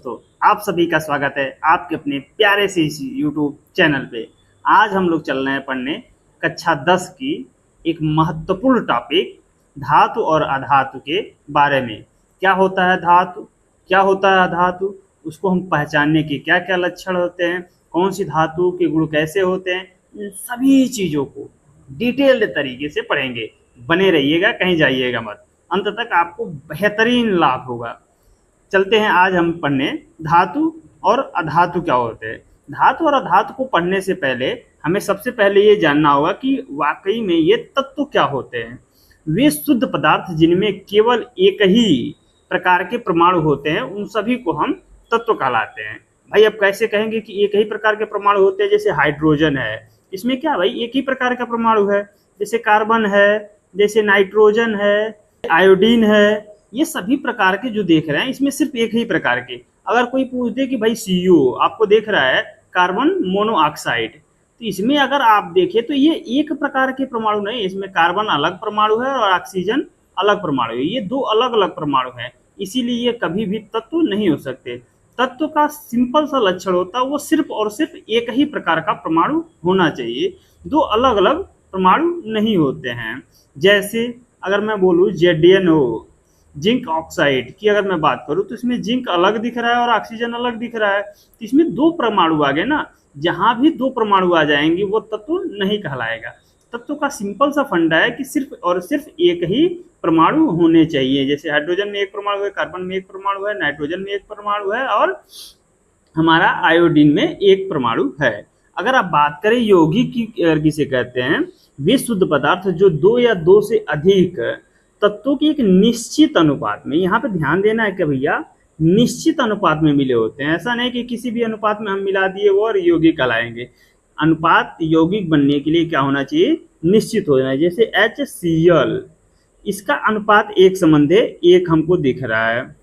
दोस्तों, आप सभी का स्वागत है आपके अपने प्यारे से इस YouTube चैनल पे। आज हम लोग चल रहे हैं पढ़ने कक्षा 10 की एक महत्वपूर्ण टॉपिक धातु और अधातु के बारे में। क्या होता है धातु, क्या होता है अधातु, उसको हम पहचानने के क्या क्या लक्षण होते हैं, कौन सी धातु के गुण कैसे होते हैं, इन सभी चीज़ों को डिटेल्ड तरीके से पढ़ेंगे। बने रहिएगा, कहीं जाइएगा मत, अंत तक आपको बेहतरीन लाभ होगा। चलते हैं आज हम पढ़ने धातु और अधातु क्या होते हैं। धातु और अधातु को पढ़ने से पहले हमें सबसे पहले ये जानना होगा कि वाकई में ये तत्व क्या होते हैं। वे शुद्ध पदार्थ जिनमें केवल एक ही प्रकार के परमाणु होते हैं, उन सभी को हम तत्व कहलाते हैं। भाई अब कैसे कहेंगे कि एक ही प्रकार के परमाणु होते हैं? जैसे हाइड्रोजन है, इसमें क्या भाई एक ही प्रकार का परमाणु है। जैसे कार्बन है, जैसे नाइट्रोजन है, आयोडीन है, ये सभी प्रकार के जो देख रहे हैं इसमें सिर्फ एक ही प्रकार के। अगर कोई पूछ दे कि भाई CO आपको देख रहा है कार्बन मोनोऑक्साइड, तो इसमें अगर आप देखें तो ये एक प्रकार के परमाणु नहीं, इसमें कार्बन अलग परमाणु है और ऑक्सीजन अलग परमाणु है। ये दो अलग अलग परमाणु हैं, इसीलिए ये कभी भी तत्व नहीं हो सकते। तत्व का सिंपल सा लक्षण होता है वो सिर्फ और सिर्फ एक ही प्रकार का परमाणु होना चाहिए, दो अलग अलग परमाणु नहीं होते हैं। जैसे अगर मैं बोलूँ ZnO जिंक ऑक्साइड की अगर मैं बात करूं तो इसमें जिंक अलग दिख रहा है और ऑक्सीजन अलग दिख रहा है, तो इसमें दो परमाणु आ गए ना। जहां भी दो परमाणु आ जाएंगे वो तत्व नहीं कहलाएगा। तत्व का सिंपल सा फंडा है कि सिर्फ और सिर्फ एक ही परमाणु होने चाहिए। जैसे हाइड्रोजन में एक परमाणु है, कार्बन में एक परमाणु है, नाइट्रोजन में एक परमाणु है और हमारा आयोडीन में एक परमाणु है। अगर आप बात करें यौगिक की, किसे कहते हैं, वे शुद्ध पदार्थ जो दो या दो से अधिक तत्वों की एक निश्चित अनुपात में, यहाँ पे ध्यान देना है कि भैया निश्चित अनुपात में मिले होते हैं। ऐसा नहीं कि किसी भी अनुपात में हम मिला दिए वो और यौगिक कहलाएंगे। अनुपात यौगिक बनने के लिए क्या होना चाहिए, निश्चित हो जाना। जैसे HCl, इसका अनुपात 1:1 हमको दिख रहा है।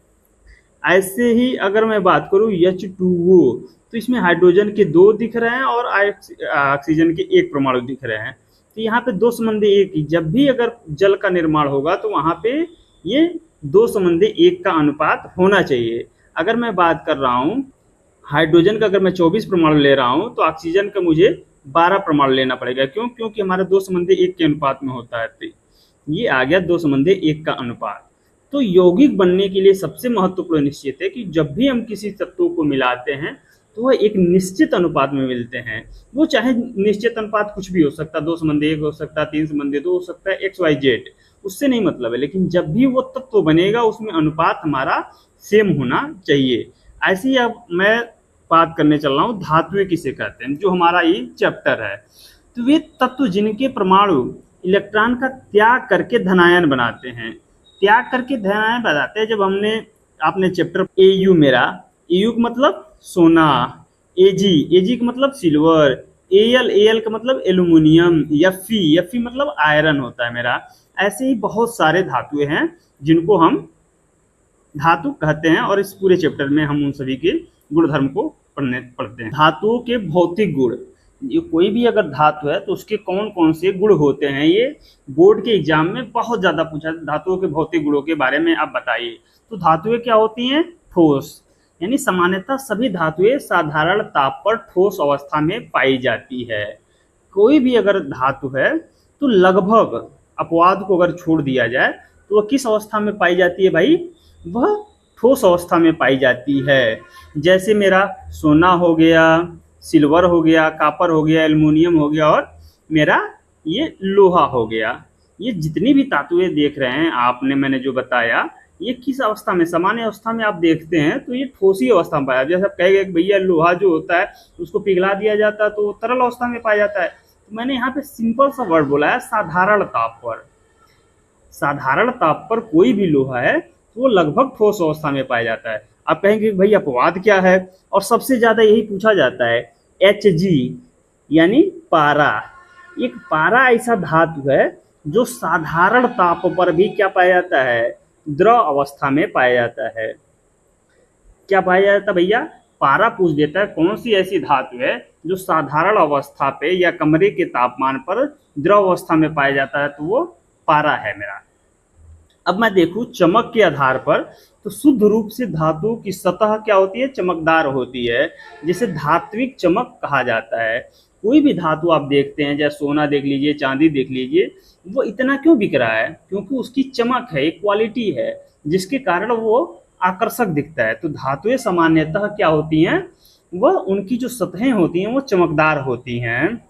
ऐसे ही अगर मैं बात करूं H2O, तो इसमें हाइड्रोजन के 2 दिख रहे हैं और ऑक्सीजन के 1 परमाणु दिख रहे हैं। तो यहाँ पे 2:1, जब भी अगर जल का निर्माण होगा तो वहाँ पे ये 2:1 का अनुपात होना चाहिए। अगर मैं बात कर रहा हूँ हाइड्रोजन का, अगर मैं 24 परमाणु ले रहा हूँ तो ऑक्सीजन का मुझे 12 परमाणु लेना पड़ेगा। क्यों? क्योंकि हमारा 2:1 के अनुपात में होता है। तो ये आ गया 2:1 का अनुपात। तो यौगिक बनने के लिए सबसे महत्वपूर्ण निश्चित है कि जब भी हम किसी तत्व को मिलाते हैं तो वह एक निश्चित अनुपात में मिलते हैं। वो चाहे निश्चित अनुपात कुछ भी हो सकता है, 2:1 हो सकता है, 3:2 हो सकता है, XYZ, उससे नहीं मतलब है। लेकिन जब भी वो तत्व बनेगा उसमें अनुपात हमारा सेम होना चाहिए। ऐसे ही अब मैं बात करने चल रहा हूँ धातुएं किसे कहते हैं, जो हमारा ये चैप्टर है। तो वे तत्व जिनके परमाणु इलेक्ट्रॉन का त्याग करके धनायन बनाते हैं। त्याग करके धनायन बनाते हैं। जब हमने आपने चैप्टर AU, मेरा AU का मतलब सोना, AG का मतलब सिल्वर, AL का मतलब एल्यूमिनियम, Fe मतलब आयरन होता है मेरा। ऐसे ही बहुत सारे धातुएं हैं जिनको हम धातु कहते हैं और इस पूरे चैप्टर में हम उन सभी के गुणधर्म को पढ़ते हैं। धातुओं के भौतिक गुण, ये कोई भी अगर धातु है तो उसके कौन कौन से गुण होते हैं, ये बोर्ड के एग्जाम में बहुत ज़्यादा पूछा। धातुओं के भौतिक गुणों के बारे में आप बताइए। तो धातुएं क्या होती हैं? ठोस, यानी सामान्यतः सभी धातुएं साधारण ताप पर ठोस अवस्था में पाई जाती है। कोई भी अगर धातु है तो लगभग अपवाद को अगर छोड़ दिया जाए तो वह किस अवस्था में पाई जाती है भाई? वह ठोस अवस्था में पाई जाती है। जैसे मेरा सोना हो गया, सिल्वर हो गया, कापर हो गया, एल्युमिनियम हो गया और मेरा ये लोहा हो गया। ये जितनी भी धातुएं देख रहे हैं आपने, मैंने जो बताया, ये किस अवस्था में, सामान्य अवस्था में आप देखते हैं तो ये ठोसी अवस्था में पाया। जैसे आप कहेंगे कि भैया लोहा जो होता है उसको पिघला दिया जाता है तो तरल अवस्था में पाया जाता है। तो मैंने यहाँ पे सिंपल सा वर्ड बोला है, साधारण ताप पर। साधारण ताप पर कोई भी लोहा है तो वो लगभग ठोस अवस्था में पाया जाता है। आप कहेंगे भाई अपवाद क्या है, और सबसे ज्यादा यही पूछा जाता है। Hg यानी पारा। एक पारा ऐसा धातु है जो साधारण ताप पर भी क्या पाया जाता है? द्रव अवस्था में पाया जाता है। क्या पाया जाता है भैया? पारा पूछ देता है कौन सी ऐसी धातु है जो साधारण अवस्था पे या कमरे के तापमान पर द्रव अवस्था में पाया जाता है, तो वो पारा है मेरा। अब मैं देखूं चमक के आधार पर तो शुद्ध रूप से धातु की सतह क्या होती है, चमकदार होती है, जिसे धात्विक चमक कहा जाता है। कोई भी धातु आप देखते हैं, जैसे सोना देख लीजिए, चांदी देख लीजिए, वो इतना क्यों बिक रहा है, क्योंकि उसकी चमक है, एक क्वालिटी है, जिसके कारण वो आकर्षक दिखता है। तो धातुएं सामान्यतः क्या होती हैं, वह उनकी जो सतहें होती हैं वो चमकदार होती हैं।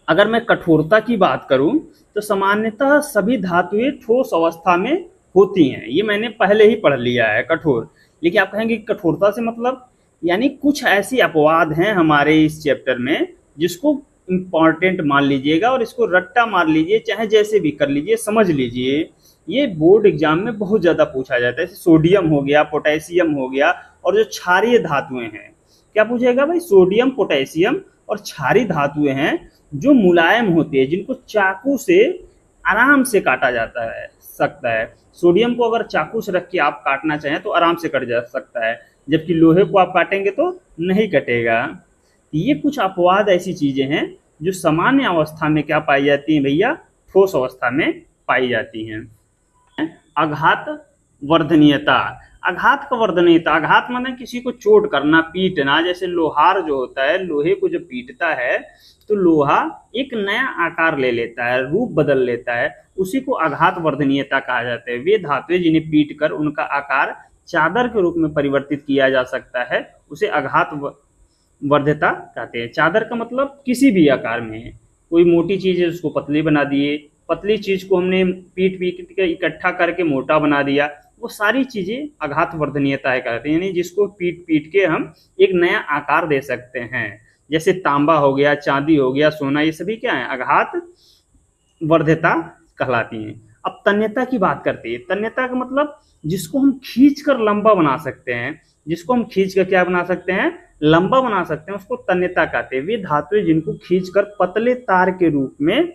अगर मैं कठोरता की बात करूं तो सामान्यतः सभी धातुएं ठोस अवस्था में होती हैं। ये मैंने पहले ही पढ़ लिया है, कठोर। लेकिन आप कहेंगे कठोरता से मतलब, यानी कुछ ऐसी अपवाद हैं हमारे इस चैप्टर में जिसको इम्पॉर्टेंट मान लीजिएगा और इसको रट्टा मार लीजिए, चाहे जैसे भी कर लीजिए, समझ लीजिए। ये बोर्ड एग्जाम में बहुत ज़्यादा पूछा जाता है। जैसे सोडियम हो गया, पोटेशियम हो गया, और जो क्षारीय धातुएं हैं, क्या पूछेगा भाई, सोडियम, पोटेशियम और क्षारीय धातुएं हैं जो मुलायम होती है, जिनको चाकू से आराम से काटा जाता है सकता है। सोडियम को अगर चाकू से रख के आप काटना चाहें तो आराम से कट जा सकता है, जबकि लोहे को आप काटेंगे तो नहीं कटेगा। ये कुछ अपवाद ऐसी चीजें हैं जो सामान्य अवस्था में क्या पाई जाती हैं भैया, ठोस अवस्था में पाई जाती हैं। आघात वर्धनीयता। आघात का वर्धनीयता, आघात माने किसी को चोट करना, पीटना। जैसे लोहार जो होता है, लोहे को जब पीटता है तो लोहा एक नया आकार ले लेता है, रूप बदल लेता है, उसी को आघात वर्धनीयता कहा जाता है। वे धातुएं जिन्हें पीट कर उनका आकार चादर के रूप में परिवर्तित किया जा सकता है, उसे आघात वर्ध्यता कहते हैं। चादर का मतलब किसी भी आकार में है, कोई मोटी चीज है उसको पतली बना दिए, पतली चीज को हमने पीट पीट के इकट्ठा करके मोटा बना दिया, वो सारी चीजें आघात वर्धनीयता है कहते हैं। यानी जिसको पीट पीट के हम एक नया आकार दे सकते हैं। जैसे तांबा हो गया, चांदी हो गया, सोना, ये सभी क्या है, आघात वर्ध्यता कहलाती हैं। अब तन्यता की बात करते हैं। तन्यता का मतलब जिसको हम खींच कर लंबा बना सकते हैं, जिसको हम खींच कर क्या बना सकते हैं, लंबा बना सकते हैं, उसको तन्यता कहते हैं। वे धातुएं जिनको खींचकर पतले तार के रूप में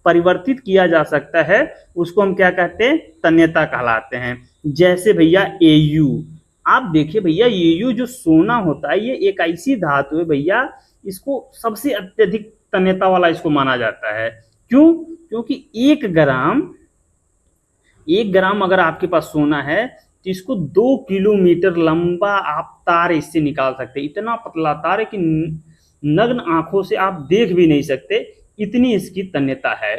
परिवर्तित किया जा सकता है, उसको हम क्या कहते हैं, तन्यता कहलाते हैं। जैसे भैया एयू, आप देखिए भैया, एयू जो सोना होता है, ये एक ऐसी धातु है भैया, इसको सबसे अत्यधिक तन्यता वाला इसको माना जाता है। क्यों? क्योंकि एक ग्राम अगर आपके पास सोना है तो इसको 2 किलोमीटर लंबा आप तार इससे निकाल सकते हैं। इतना पतला तार है कि नग्न आंखों से आप देख भी नहीं सकते, इतनी इसकी तन्यता है।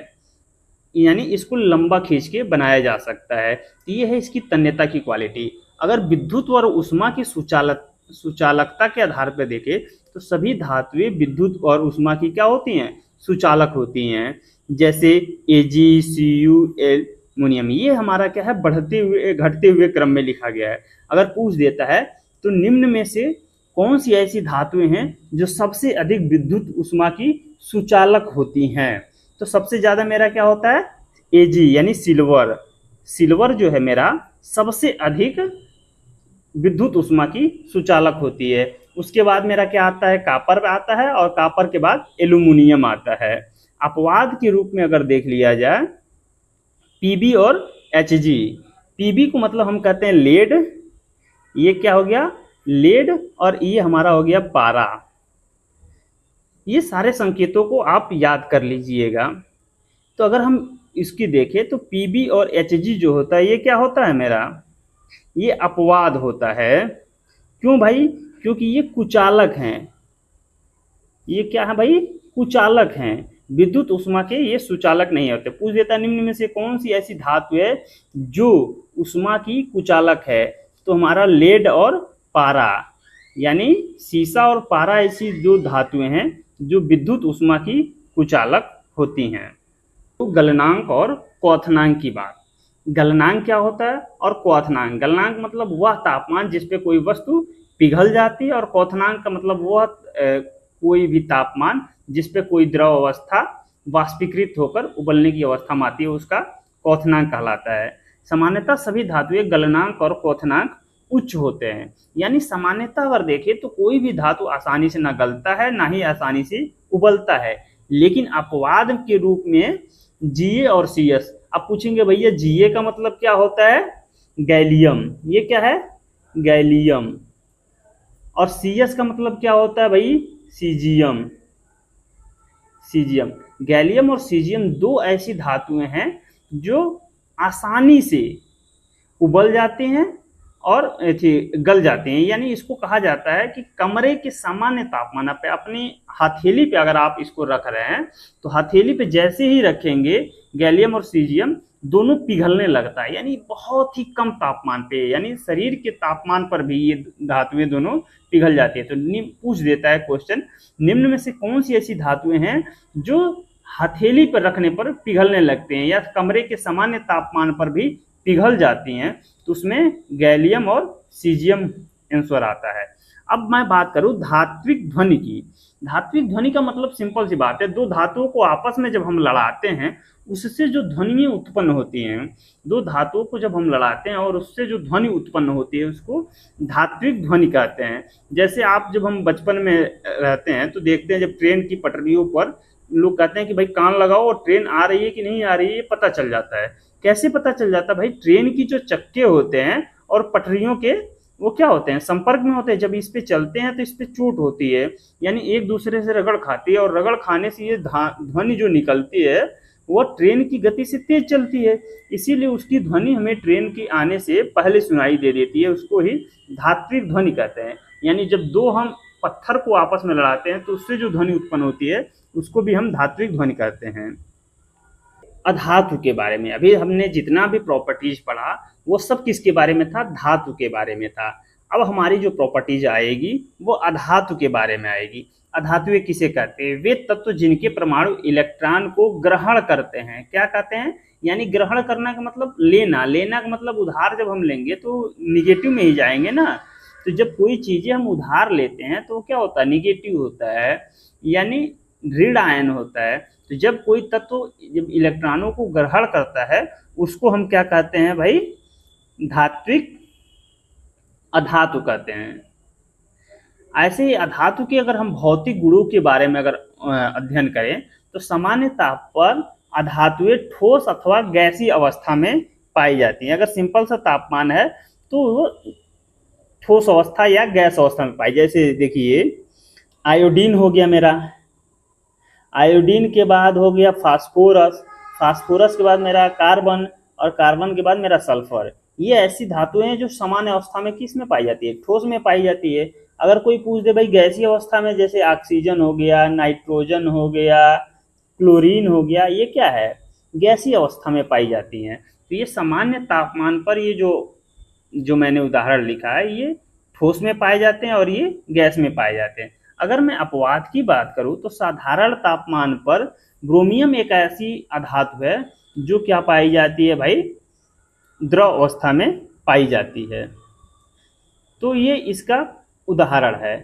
यानी इसको लंबा खींच के बनाया जा सकता है। तो ये है इसकी तन्यता की क्वालिटी। अगर विद्युत और उष्मा की सुचालकता के आधार पर देखें तो सभी धातुएं विद्युत और उष्मा की क्या होती हैं, सुचालक होती हैं। जैसे Ag, Cu, एल्युमिनियम, ये हमारा क्या है, बढ़ते हुए घटते हुए क्रम में लिखा गया है। अगर पूछ देता है तो निम्न में से कौन सी ऐसी धातुएं हैं जो सबसे अधिक विद्युत उष्मा की सुचालक होती हैं, तो सबसे ज्यादा मेरा क्या होता है, Ag यानी सिल्वर। सिल्वर जो है मेरा सबसे अधिक विद्युत उष्मा की सुचालक होती है। उसके बाद मेरा क्या आता है, कॉपर आता है, और कॉपर के बाद एल्यूमिनियम आता है। अपवाद के रूप में अगर देख लिया जाए Pb और Hg, Pb को मतलब हम कहते हैं लेड, ये क्या हो गया, लेड, और ये हमारा हो गया पारा। ये सारे संकेतों को आप याद कर लीजिएगा। तो अगर हम इसकी देखें तो Pb और Hg जो होता है, ये क्या होता है मेरा, ये अपवाद होता है। क्यों भाई, क्योंकि ये कुचालक हैं। ये क्या है भाई, कुचालक हैं, विद्युत उष्मा के ये सुचालक नहीं होते। पूछ देता निम्न में से कौन सी ऐसी धातु है जो उष्मा की कुचालक है, तो हमारा लेड और पारा, यानी सीसा और पारा ऐसी दो धातुएं हैं जो विद्युत उष्मा की कुचालक होती हैं। तो गलनांक और क्वथनांक की बात। गलनांक क्या होता है और क्वथनांक, गलनांक मतलब वह तापमान जिस पे कोई वस्तु पिघल जाती है, और क्वथनांक का मतलब वह कोई भी तापमान जिस पे कोई द्रव अवस्था वाष्पीकृत होकर उबलने की अवस्था में आती है, उसका क्वथनांक कहलाता है। सामान्यतः सभी धातुएं गलनांक और क्वथनांक उच्च होते हैं। यानी सामान्यतः अगर देखें तो कोई भी धातु आसानी से न गलता है ना ही आसानी से उबलता है, लेकिन अपवाद के रूप में Ga और Cs। अब पूछेंगे भैया Ga का मतलब क्या होता है, गैलियम, ये क्या है, गैलियम, और Cs का मतलब क्या होता है भाई, सीजियम। सीजियम, गैलियम और सीजियम दो ऐसी धातुएं हैं जो आसानी से उबल जाते हैं और गल जाते हैं। यानी इसको कहा जाता है कि कमरे के सामान्य तापमान पे, अपनी हथेली पे अगर आप इसको रख रहे हैं तो हथेली पे जैसे ही रखेंगे गैलियम और सीजियम दोनों पिघलने लगता है, यानी बहुत ही कम तापमान पे, यानी शरीर के तापमान पर भी ये धातुएं दोनों पिघल जाती है। तो पूछ देता है क्वेश्चन, निम्न में से कौन सी ऐसी धातुएं हैं जो हथेली पर रखने पर पिघलने लगते हैं या कमरे के सामान्य तापमान पर भी पिघल जाती हैं? तो उसमें गैलियम और सीजियम आंसर आता है। अब मैं बात करूं धात्विक ध्वनि की। धात्विक ध्वनि का मतलब सिंपल सी बात है, दो धातुओं को आपस में जब हम लड़ाते हैं उससे जो ध्वनियां उत्पन्न होती हैं, दो धातुओं को जब हम लड़ाते हैं और उससे जो ध्वनि उत्पन्न होती है उसको धात्विक ध्वनि कहते हैं। जैसे आप जब हम बचपन में रहते हैं तो देखते हैं जब ट्रेन की पटरियों पर लोग कहते हैं कि भाई कान लगाओ और ट्रेन आ रही है कि नहीं आ रही है, ये पता चल जाता है। कैसे पता चल जाता है भाई? ट्रेन की जो चक्के होते हैं और पटरियों के वो क्या होते हैं, संपर्क में होते हैं। जब इस पे चलते हैं तो इस पे चोट होती है, यानी एक दूसरे से रगड़ खाती है और रगड़ खाने से ये ध्वनि जो निकलती है वो ट्रेन की गति से तेज चलती है, इसीलिए उसकी ध्वनि हमें ट्रेन के आने से पहले सुनाई दे देती है। उसको ही धात्विक ध्वनि कहते हैं। यानी जब दो हम पत्थर को आपस में लड़ाते हैं तो उससे जो ध्वनि उत्पन्न होती है उसको भी हम धात्विक ध्वनि कहते हैं। अधातु के बारे में अभी हमने जितना भी प्रॉपर्टीज पढ़ा वो सब किसके बारे में था? धातु के बारे में था। अब हमारी जो प्रॉपर्टीज आएगी वो अधातु के बारे में आएगी। अधातुएं किसे कहते हैं? वे तत्व जिनके परमाणु इलेक्ट्रॉन को ग्रहण करते हैं। क्या कहते हैं? यानी ग्रहण करना का मतलब लेना, लेना का मतलब उधार जब हम लेंगे तो निगेटिव में ही जाएंगे ना। तो जब कोई चीजें हम उधार लेते हैं तो क्या होता है? निगेटिव होता है, यानी ऋण आयन होता है। तो जब कोई तत्व जब इलेक्ट्रॉनों को ग्रहण करता है उसको हम क्या कहते हैं भाई? धात्विक अधातु कहते हैं। ऐसे ही अधातु के अगर हम भौतिक गुणों के बारे में अगर अध्ययन करें तो सामान्य ताप पर अधातुएं ठोस अथवा गैसीय अवस्था में पाई जाती हैं। अगर सिंपल सा तापमान है तो वो ठोस अवस्था या गैस अवस्था में पाई। जैसे देखिए आयोडीन हो गया मेरा, आयोडीन के बाद हो गया फास्फोरस, फास्फोरस के बाद मेरा कार्बन और कार्बन के बाद मेरा सल्फर। ये ऐसी धातुएं हैं जो सामान्य अवस्था में किस में पाई जाती है? ठोस में पाई जाती है। अगर कोई पूछ दे भाई गैसीय अवस्था में, जैसे ऑक्सीजन हो गया, नाइट्रोजन हो गया, क्लोरीन हो गया, ये क्या है? गैसीय अवस्था में पाई जाती हैं। तो ये सामान्य तापमान पर ये जो मैंने उदाहरण लिखा है ये ठोस में पाए जाते हैं और ये गैस में पाए जाते हैं। अगर मैं अपवाद की बात करूं तो साधारण तापमान पर ब्रोमियम एक ऐसी अधातु है जो क्या पाई जाती है भाई? द्रव अवस्था में पाई जाती है। तो ये इसका उदाहरण है।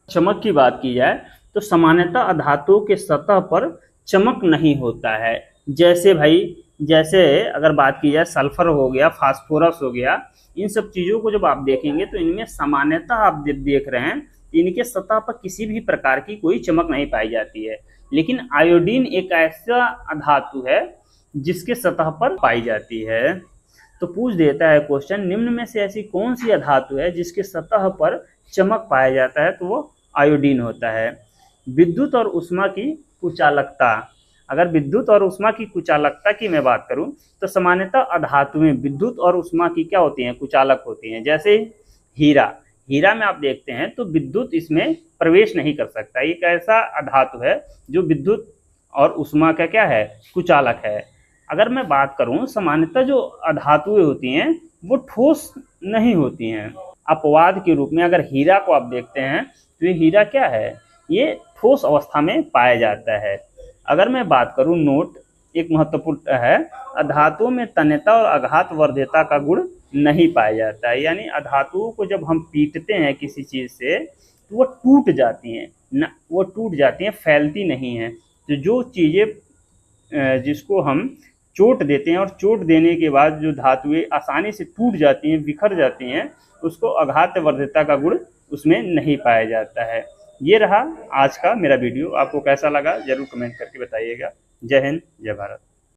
चमक की बात की जाए तो सामान्यतः अधातुओं के सतह पर चमक नहीं होता है। जैसे भाई, जैसे अगर बात की जाए सल्फर हो गया, फास्फोरस हो गया, इन सब चीज़ों को जब आप देखेंगे तो इनमें सामान्यतः आप देख रहे हैं इनके सतह पर किसी भी प्रकार की कोई चमक नहीं पाई जाती है। लेकिन आयोडीन एक ऐसा अधातु है जिसके सतह पर पाई जाती है। तो पूछ देता है क्वेश्चन, निम्न में से ऐसी कौन सी अधातु है जिसके सतह पर चमक पाया जाता है? तो वो आयोडीन होता है। विद्युत और ऊष्मा की कुचालकता, अगर विद्युत और ऊष्मा की कुचालकता की मैं बात करूं तो सामान्यतः अधातुएं विद्युत और ऊष्मा की क्या होती हैं? कुचालक होती हैं। जैसे हीरा, हीरा में आप देखते हैं तो विद्युत इसमें प्रवेश नहीं कर सकता। एक ऐसा अधातु है जो विद्युत और ऊष्मा का क्या है? कुचालक है। अगर मैं बात करूं सामान्यतः जो अधातुएं होती हैं वो ठोस नहीं होती हैं। अपवाद के रूप में अगर हीरा को आप देखते हैं तो ये हीरा क्या है? ये ठोस अवस्था में पाया जाता है। अगर मैं बात करूं नोट, एक महत्वपूर्ण है, अधातुओं में तन्यता और आघात वर्ध्यता का गुण नहीं पाया जाता है। यानी अधातुओं को जब हम पीटते हैं किसी चीज़ से तो वो टूट जाती हैं न, वो टूट जाती हैं, फैलती नहीं हैं। तो जो चीज़ें जिसको हम चोट देते हैं और चोट देने के बाद जो धातुएं आसानी से टूट जाती हैं, बिखर जाती हैं, उसको आघात वर्ध्यता का गुण उसमें नहीं पाया जाता है। ये रहा आज का मेरा वीडियो। आपको कैसा लगा जरूर कमेंट करके बताइएगा। जय हिंद, जय भारत।